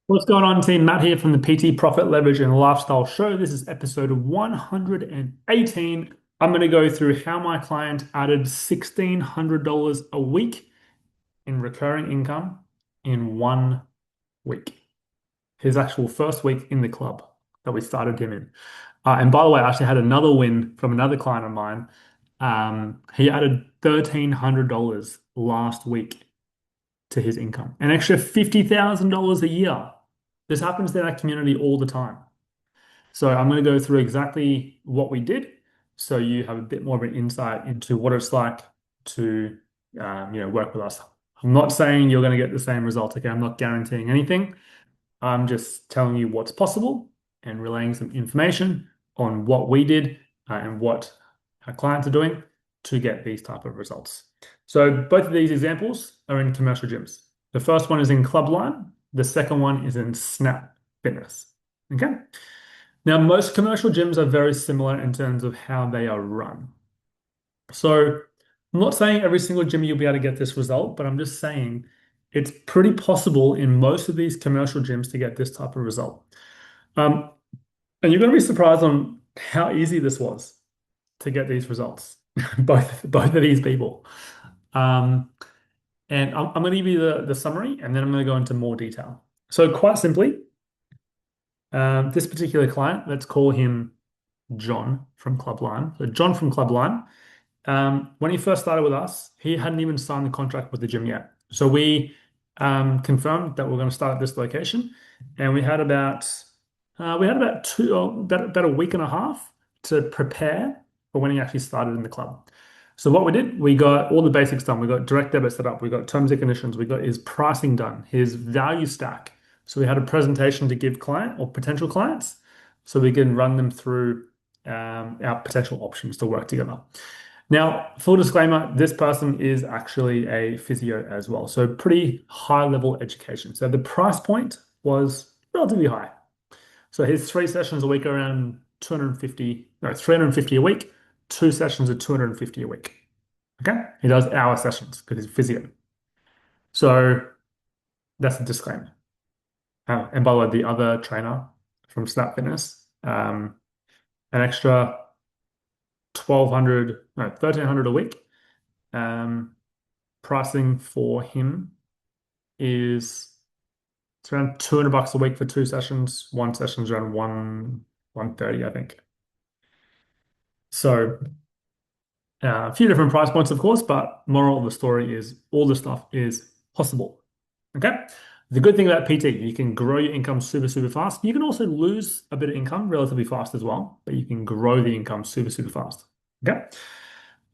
What's going on, team? Matt here from the PT Profit Leverage and Lifestyle Show. This is episode 118. I'm going to go through how my client added $1,600 a week in recurring income in 1 week. His actual first week in the club that we started him in. And by the way, I actually had another win from another client of mine. He added $1,300 last week to his income, an extra $50,000 a year. This happens in our community all the time. So I'm going to go through exactly what we did so you have a bit more of an insight into what it's like to work with us. I'm not saying you're going to get the same result. Okay, I'm not guaranteeing anything. I'm just telling you what's possible and relaying some information on what we did and what our clients are doing to get these type of results. So both of these examples are in commercial gyms. The first one is in Clubline. The second one is in Snap Fitness. Okay. Now, most commercial gyms are very similar in terms of how they are run. So I'm not saying every single gym you'll be able to get this result, but I'm just saying it's pretty possible in most of these commercial gyms to get this type of result. Um, and you're going to be surprised on how easy this was to get these results, both of these people. Um, and I'm going to give you the summary, and then I'm going to go into more detail. So quite simply, this particular client, let's call him John from Clubline. So John from Clubline. When he first started with us, he hadn't even signed the contract with the gym yet. So we confirmed that we're going to start at this location, and we had about about a week and a half to prepare for when he actually started in the club. So what we did, we got all the basics done. We got direct debit set up. We got terms and conditions. We got his pricing done, his value stack. So we had a presentation to give client or potential clients, so we can run them through our potential options to work together. Now, full disclaimer, this person is actually a physio as well. So pretty high level education. So the price point was relatively high. So his 3 sessions a week are around 250, no, 350 a week. 2 sessions are 250 a week. Okay. He does hour sessions because he's physio. So that's the disclaimer. And by the way, the other trainer from Snap Fitness, an extra 1,200, no, 1,300 a week. Um, Pricing for him is it's around $200 a week for 2 sessions. One session's around 130, I think. So a few different price points, of course, but moral of the story is all this stuff is possible. Okay. The good thing about PT, you can grow your income super, super fast. You can also lose a bit of income relatively fast as well, but you can grow the income super, super fast. Okay.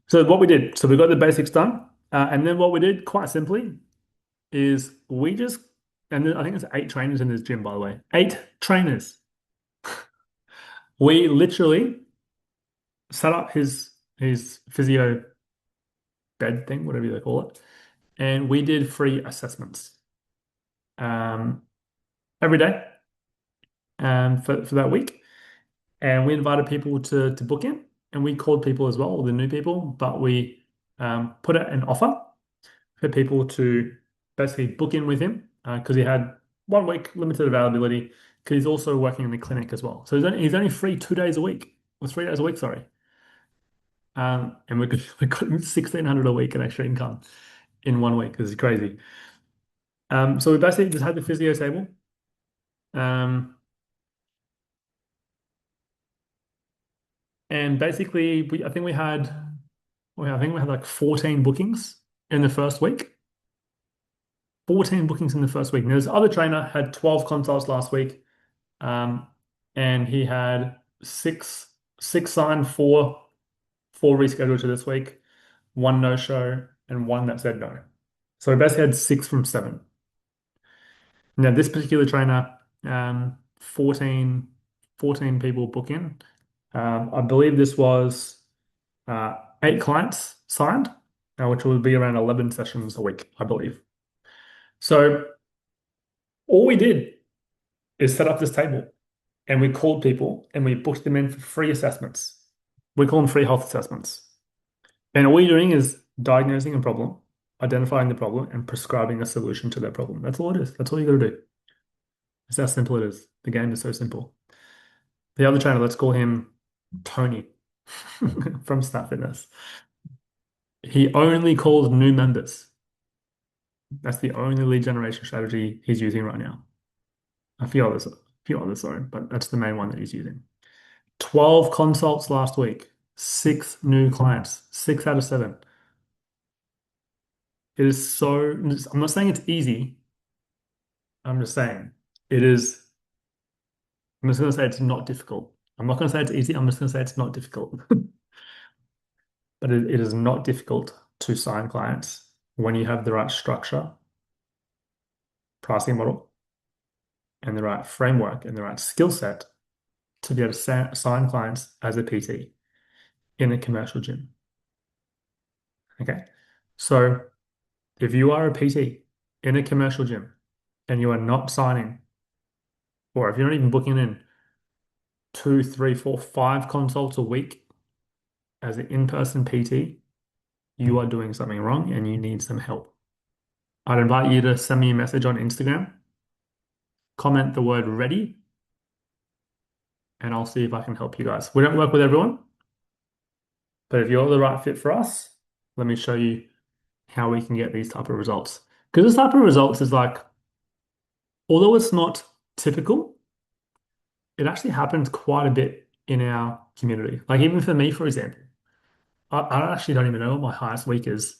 So what we did, so we got the basics done. And then what we did, quite simply, is we just, and I think there's 8 trainers in this gym, by the way. 8 trainers. We literally set up his physio bed thing, whatever they call it, and we did free assessments um, every day for that week. And we invited people to book in, and we called people as well, all the new people, but we put out an offer for people to basically book in with him because he had 1 week limited availability because he's also working in the clinic as well. So he's only free 2 days a week or 3 days a week, sorry. And we got him 1,600 a week in extra income in 1 week. This is crazy. So we basically just had the physio table. Um, and basically I think we had like 14 bookings in the first week. 14 bookings in the first week. And there's other trainer had 12 consults last week. Um, and he had six signed, four rescheduled to this week, one no show, and one that said no. So he basically had 6 from 7. Now this particular trainer, 14, 14 people book in. I believe this was 8 clients signed, which will be around 11 sessions a week, I believe. So all we did is set up this table and we called people and we booked them in for free assessments. We call them free health assessments. And all you're doing is diagnosing a problem, identifying the problem, and prescribing a solution to that problem. That's all it is. That's all you got to do. It's how simple it is. The game is so simple. The other trainer, let's call him Tony from Snap Fitness. He only calls new members. That's the only lead generation strategy he's using right now. A few others, sorry, but that's the main one that he's using. 12 consults last week, six new clients, six out of seven. It is so, I'm not saying it's easy. I'm just saying it is, I'm just going to say it's not difficult. I'm not going to say it's easy. I'm just going to say it's not difficult. But it is not difficult to sign clients when you have the right structure, pricing model, and the right framework and the right skill set to be able to sign clients as a PT in a commercial gym. Okay. So if you are a PT in a commercial gym and you are not signing, or if you're not even booking in two, three, four, five consults a week as an in-person PT, you are doing something wrong and you need some help. I'd invite you to send me a message on Instagram, comment the word ready, and I'll see if I can help you guys. We don't work with everyone, but if you're the right fit for us, let me show you how we can get these type of results. Because this type of results is like, although it's not typical, it actually happens quite a bit in our community. Like even for me, for example, I actually don't even know what my highest week is,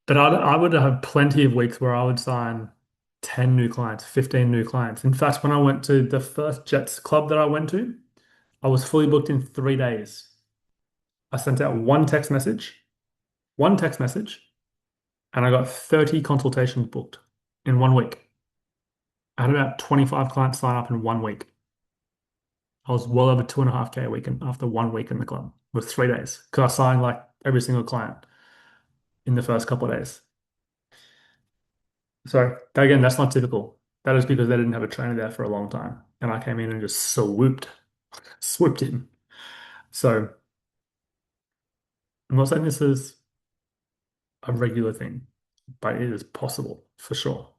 but I would have plenty of weeks where I would sign 10 new clients, 15 new clients. In fact, when I went to the first Jets club that I went to, I was fully booked in 3 days. I sent out one text message, and I got 30 consultations booked in 1 week. I had about 25 clients sign up in 1 week. I was well over 2.5K a week after 1 week in the club with 3 days because I signed like every single client in the first couple of days. So again, that's not typical. That is because they didn't have a trainer there for a long time. And I came in and just swooped in. So I'm not saying this is a regular thing, but it is possible for sure.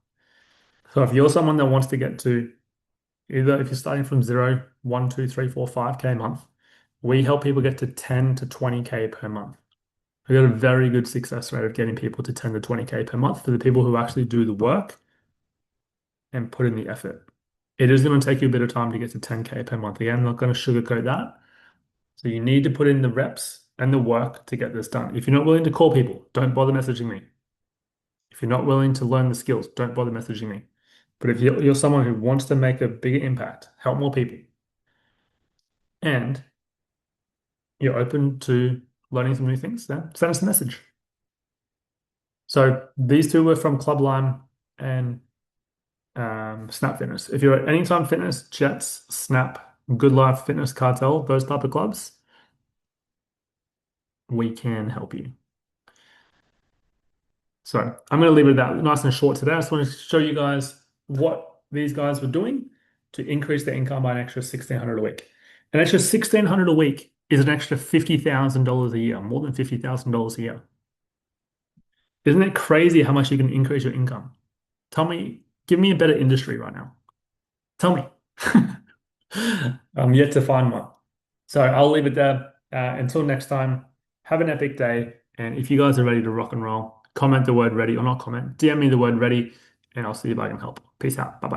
So if you're someone that wants to get to either if you're starting from zero, 1, 2, 3, 4, 5K a month, we help people get to 10 to 20K per month. We got a very good success rate of getting people to 10 to 20K per month for the people who actually do the work and put in the effort. It is going to take you a bit of time to get to 10K per month. Again, I'm not going to sugarcoat that. So you need to put in the reps and the work to get this done. If you're not willing to call people, don't bother messaging me. If you're not willing to learn the skills, don't bother messaging me. But if you're someone who wants to make a bigger impact, help more people, and you're open to learning some new things, then send us a message. So these two were from Club Lime and Snap Fitness. If you're at Anytime Fitness, Jets, Snap, Good Life Fitness, Cartel, those type of clubs, we can help you. So I'm going to leave it at that, nice and short today. I just wanted to show you guys what these guys were doing to increase their income by an extra 1,600 a week. An extra 1,600 a week is an extra $50,000 a year, more than $50,000 a year. Isn't it crazy how much you can increase your income? Tell me, give me a better industry right now. Tell me. I'm yet to find one. So I'll leave it there. Until next time, have an epic day. And if you guys are ready to rock and roll, comment the word ready or not comment, DM me the word ready, and I'll see if I can help. Peace out. Bye bye.